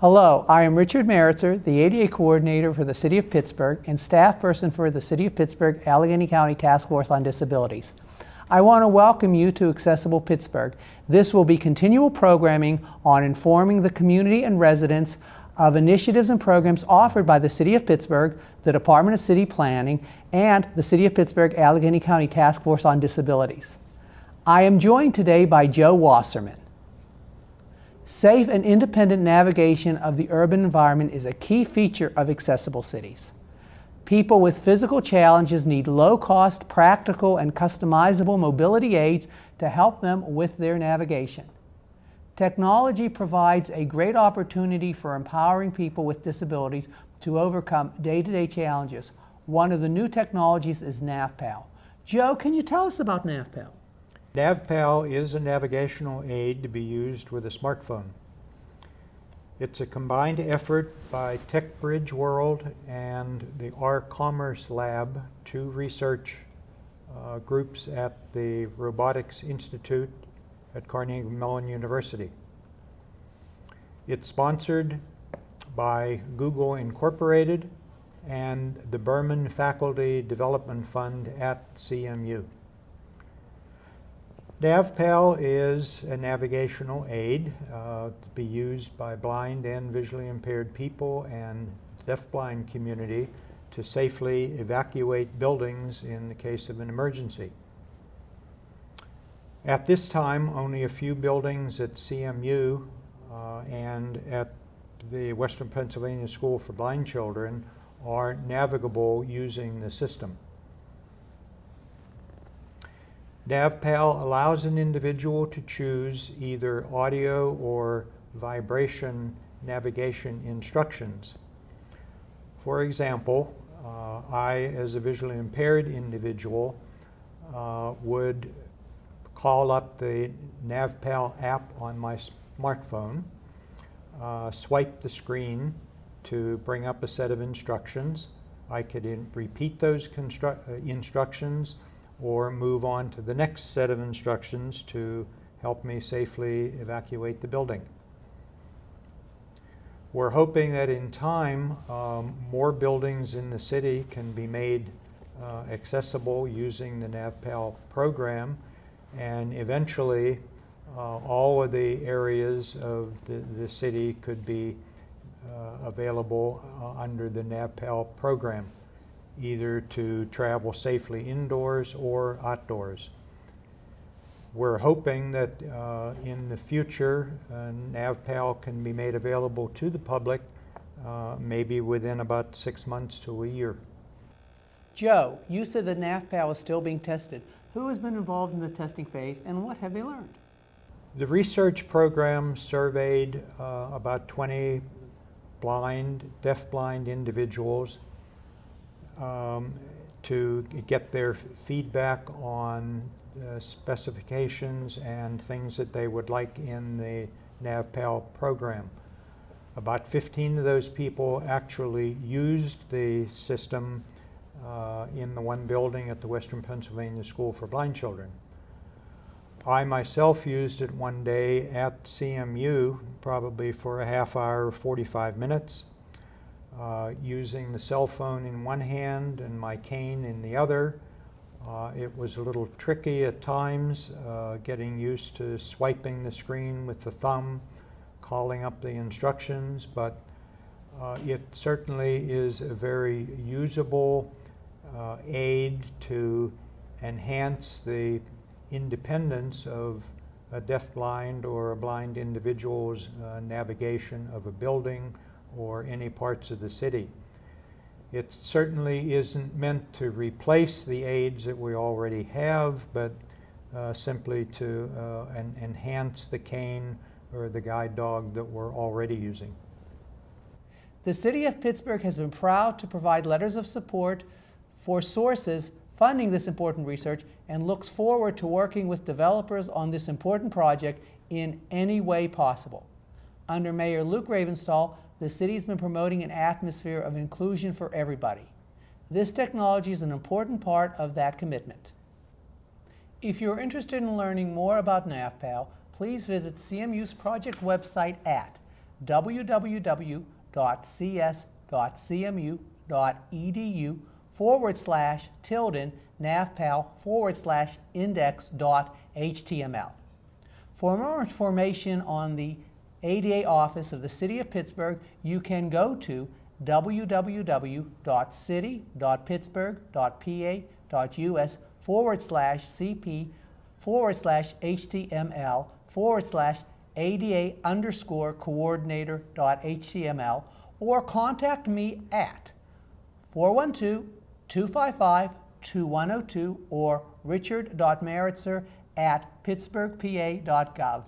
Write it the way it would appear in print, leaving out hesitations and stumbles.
Hello, I am Richard Meritzer, the ADA Coordinator for the City of Pittsburgh and staff person for the City of Pittsburgh Allegheny County Task Force on Disabilities. I want to welcome you to Accessible Pittsburgh. This will be continual programming on informing the community and residents of initiatives and programs offered by the City of Pittsburgh, the Department of City Planning, and the City of Pittsburgh Allegheny County Task Force on Disabilities. I am joined today by Joe Wasserman. Safe and independent navigation of the urban environment is a key feature of accessible cities. People with physical challenges need low-cost, practical, and customizable mobility aids to help them with their navigation. Technology provides a great opportunity for empowering people with disabilities to overcome day-to-day challenges. One of the new technologies is NavPal. Joe, can you tell us about NavPal? NavPal is a navigational aid to be used with a smartphone. It's a combined effort by TechBridge World and the R-Commerce Lab, two research groups at the Robotics Institute at Carnegie Mellon University. It's sponsored by Google Incorporated and the Berman Faculty Development Fund at CMU. NavPal is a navigational aid to be used by blind and visually impaired people and deafblind community to safely evacuate buildings in the case of an emergency. At this time, only a few buildings at CMU and at the Western Pennsylvania School for Blind Children are navigable using the system. NavPal allows an individual to choose either audio or vibration navigation instructions. For example, I, as a visually impaired individual, would call up the NavPal app on my smartphone, swipe the screen to bring up a set of instructions. I could repeat those instructions or move on to the next set of instructions to help me safely evacuate the building. We're hoping that in time, more buildings in the city can be made accessible using the NavPal program, and eventually all of the areas of the city could be available under the NavPal program, either to travel safely indoors or outdoors. We're hoping that in the future, NavPal can be made available to the public maybe within about 6 months to a year. Joe, you said that NavPal is still being tested. Who has been involved in the testing phase and what have they learned? The research program surveyed about 20 deafblind individuals to get their feedback on specifications and things that they would like in the NavPal program. About 15 of those people actually used the system in the one building at the Western Pennsylvania School for Blind Children. I myself used it one day at CMU, probably for a half hour, 45 minutes. Using the cell phone in one hand and my cane in the other. It was a little tricky at times, getting used to swiping the screen with the thumb, calling up the instructions, but it certainly is a very usable aid to enhance the independence of a deafblind or a blind individual's navigation of a building or any parts of the city. It certainly isn't meant to replace the aids that we already have, but simply to enhance the cane or the guide dog that we're already using. The City of Pittsburgh has been proud to provide letters of support for sources funding this important research and looks forward to working with developers on this important project in any way possible. Under Mayor Luke Ravenstahl, the city has been promoting an atmosphere of inclusion for everybody. This technology is an important part of that commitment. If you're interested in learning more about NavPal, please visit CMU's project website at www.cs.cmu.edu/NavPal/index.html. For more information on the ADA office of the City of Pittsburgh, you can go to www.city.pittsburgh.pa.us/cp/ADA_coordinator.html or contact me at 412-255-2102 or richard.maritzer@pittsburghpa.gov.